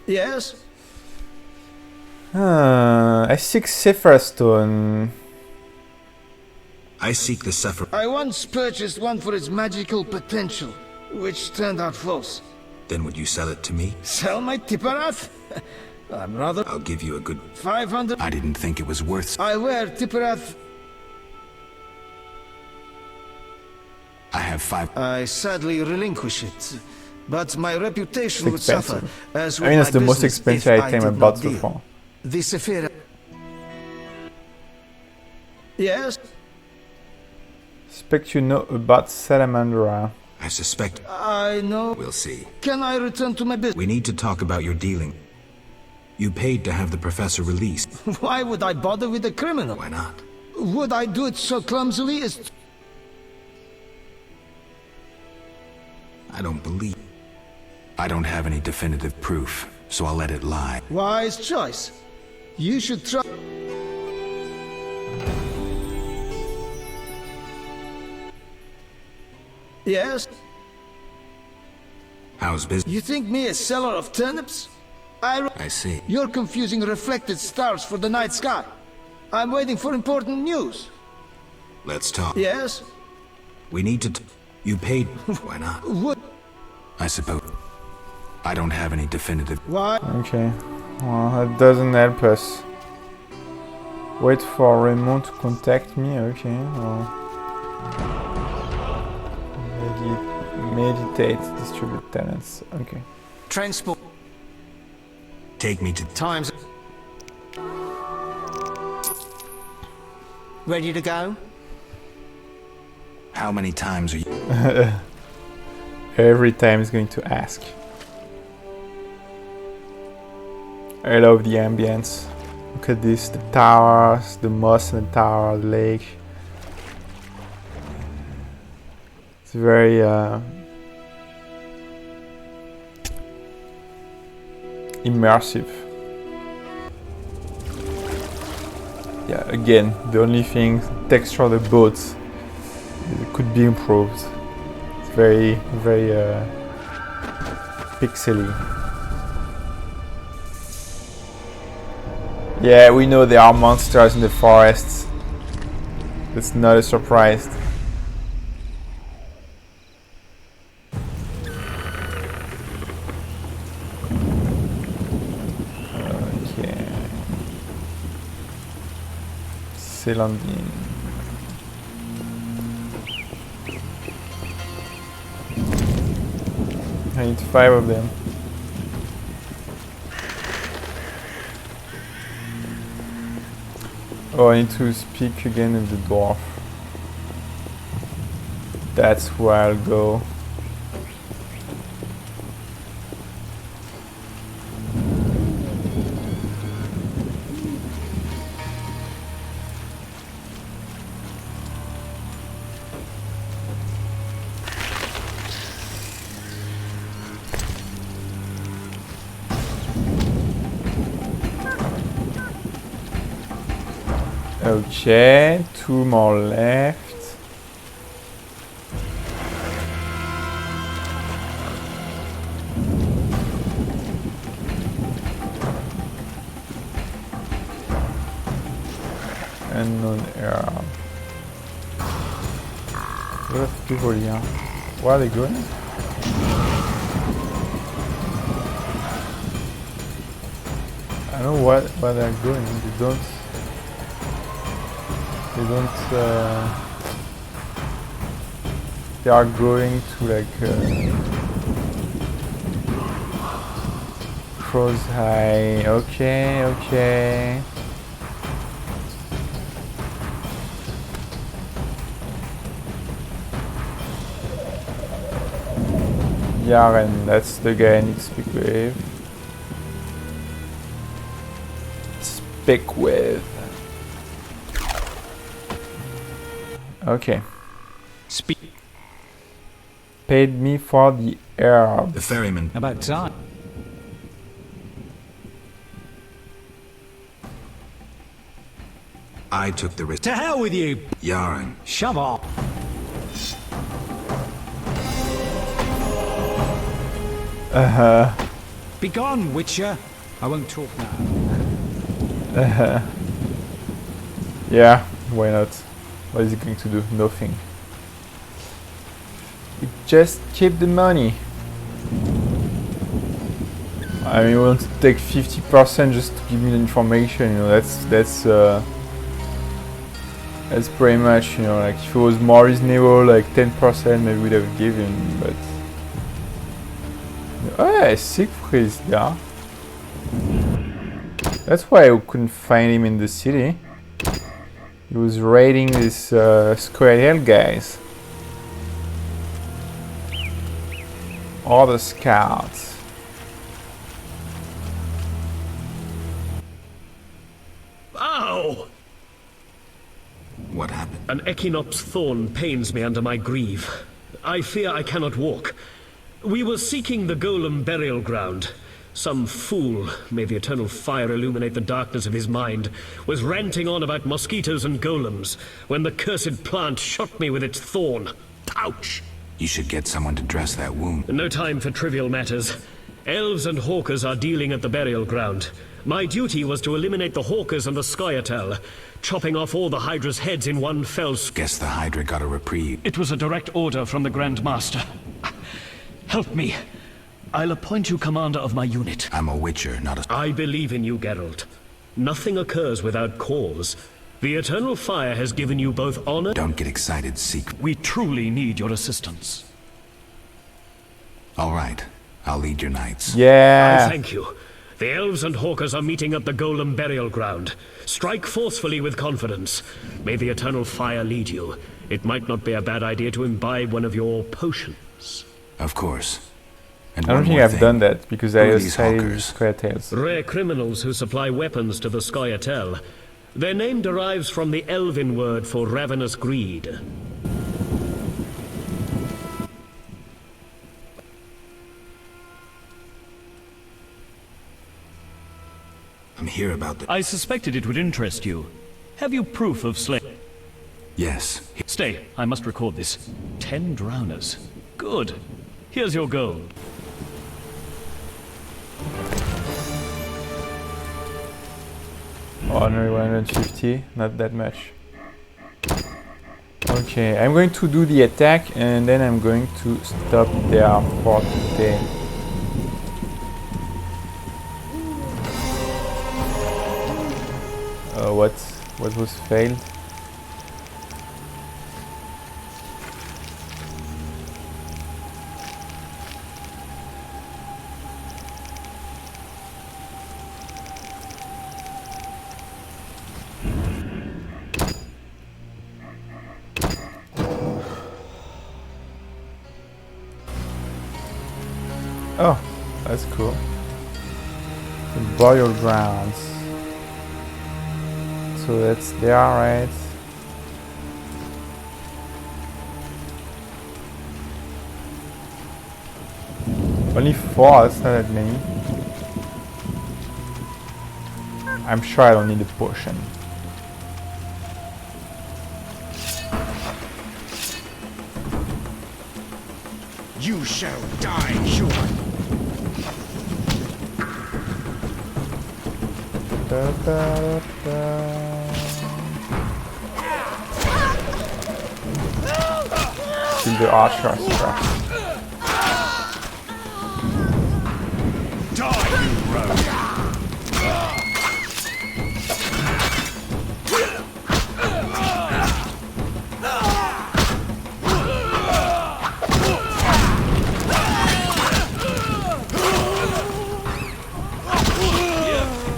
Yes? I seek Zephyr Stone. I seek the Zephyr. I once purchased one for its magical potential, which turned out false. Then would you sell it to me? Sell my Tipperath? I'm rather... I'll give you a good... 500... I didn't think it was worth... I wear Tipperath... I have 5... I sadly relinquish it, but my reputation would suffer, as I mean, it's the most expensive item I bought so far. The Sephira... Yes? Suspect you know about Salamandra. I suspect... I know... We'll see. Can I return to my business? We need to talk about your dealing. You paid to have the professor released. Why would I bother with a criminal? Why not? Would I do it so clumsily as... I don't believe. I don't have any definitive proof, so I'll let it lie. Wise choice. You should try. Yes? How's business? You think me a seller of turnips? I see. You're confusing reflected stars for the night sky. I'm waiting for important news. Let's talk. Yes? We need to. You paid. Why not? What? I suppose. I don't have any definitive. Why? Okay. Well, that doesn't help us. Wait for Raymond to contact me. Okay. Well. Meditate. Distribute talents. Okay. Transport. Take me to Times. Ready to go? How many times are you? Every time he's going to ask. I love the ambience. Look at this, the towers, the moss in the tower, the lake. It's very immersive. Yeah, again, the only thing, texture of the boats, it could be improved. It's very, very pixely. Yeah, we know there are monsters in the forests. That's not a surprise. Okay. Celandine. I need 5 of them. Oh, I need to speak again with the dwarf. That's where I'll go. Okay, 2 more left. Unknown era. A lot of people here. Where are they going? I don't know where they're going. They don't. They are going to like Crow's High. Okay, okay. Yaren, that's the guy I need to speak with. Speak with. Okay. Speak. Paid me for the herb. The ferryman. About time. I took the risk. To hell with you! Yaren. Shove off. Be gone, Witcher. I won't talk now. Yeah, why not? What is he going to do? Nothing. We just keep the money. I mean, we want to take 50% just to give me the information. You know, that's pretty much. You know, like if it was more reasonable, like 10%, maybe we'd have given. But oh yeah, Siegfried is there. That's why I couldn't find him in the city. He was raiding this Square Hill guys. All the scouts. Ow! What happened? An Echinops thorn pains me under my greave. I fear I cannot walk. We were seeking the Golem burial ground. Some fool, may the eternal fire illuminate the darkness of his mind, was ranting on about mosquitoes and golems when the cursed plant shot me with its thorn. Ouch! You should get someone to dress that wound. No time for trivial matters. Elves and hawkers are dealing at the burial ground. My duty was to eliminate the hawkers and the Scoia'tael, chopping off all the Hydra's heads in one fell swoop. Guess the Hydra got a reprieve. It was a direct order from the Grand Master. Help me. I'll appoint you commander of my unit. I'm a Witcher, not a... I believe in you, Geralt. Nothing occurs without cause. The eternal fire has given you both honor... Don't get excited, seek. We truly need your assistance. All right. I'll lead your knights. Yeah. Thank you. The elves and hawkers are meeting at the Golem burial ground. Strike forcefully with confidence. May the eternal fire lead you. It might not be a bad idea to imbibe one of your potions. Of course. And I don't think I've done that because I these decided hawkers? Scoia'taels. Rare criminals who supply weapons to the Scoia'tael. Their name derives from the Elven word for ravenous greed. I'm here about the... I suspected it would interest you. Have you proof of slaying? Yes. Stay, I must record this. 10 drowners. Good. Here's your gold. Honor 150, not that much. Okay, I'm going to do the attack and then I'm going to stop there for today. What was failed? Oh, that's cool. The burial grounds. So that's there, right? Only 4, that's not that many. I'm sure I don't need a potion. You shall die, human. Da, da, da. Kill the archer. Die, you rogue.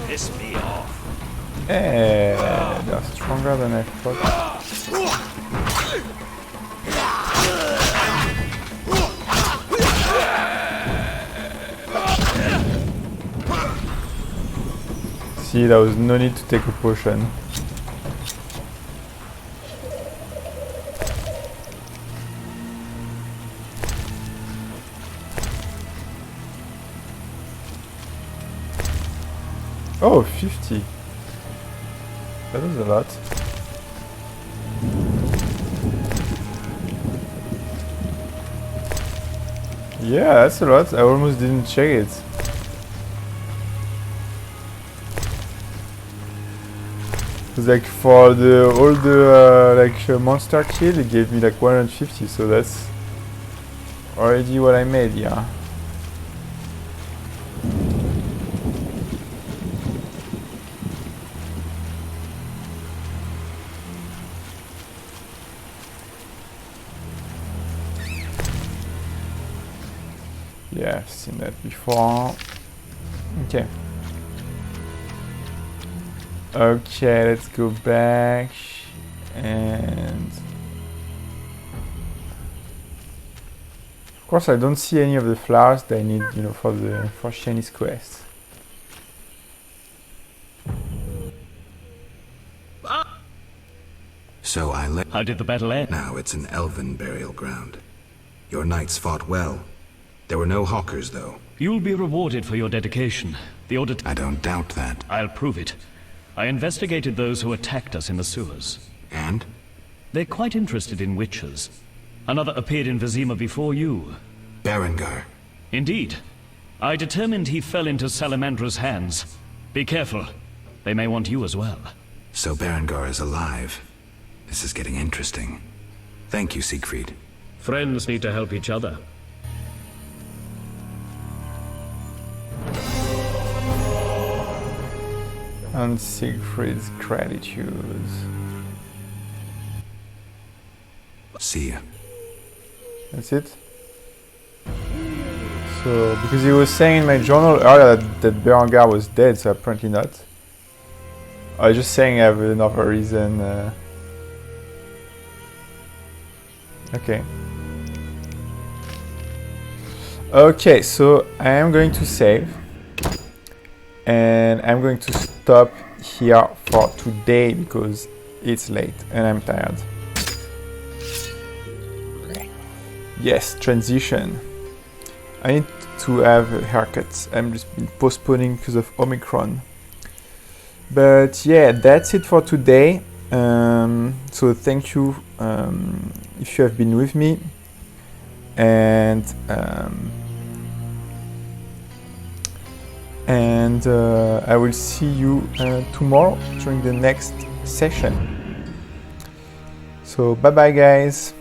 Piss me off. Hey, they're stronger than I thought. See, there was no need to take a potion. Oh, 50. That is a lot. Yeah, that's a lot. I almost didn't check it. Because like for all the monster kill, it gave me like 150, so that's already what I made, yeah. Yeah, I've seen that before. Okay. Okay, let's go back and of course I don't see any of the flowers that I need, you know, for Shani's quest. So I How did the battle end? Now it's an elven burial ground. Your knights fought well. There were no hawkers, though. You'll be rewarded for your dedication. The audit... I don't doubt that. I'll prove it. I investigated those who attacked us in the sewers. And? They're quite interested in witches. Another appeared in Vizima before you. Berengar. Indeed. I determined he fell into Salamandra's hands. Be careful. They may want you as well. So Berengar is alive. This is getting interesting. Thank you, Siegfried. Friends need to help each other. And Siegfried's gratitude. See ya. That's it? So, because he was saying in my journal earlier that Berengar was dead, so apparently not. I was just saying I have another reason. Okay. Okay, so I am going to save. And I'm going to stop here for today because it's late and I'm tired. Yes, transition. I need to have a haircut. I'm just been postponing because of Omicron. But yeah, that's it for today. So thank you if you have been with me. And I will see you tomorrow during the next session. So bye bye guys.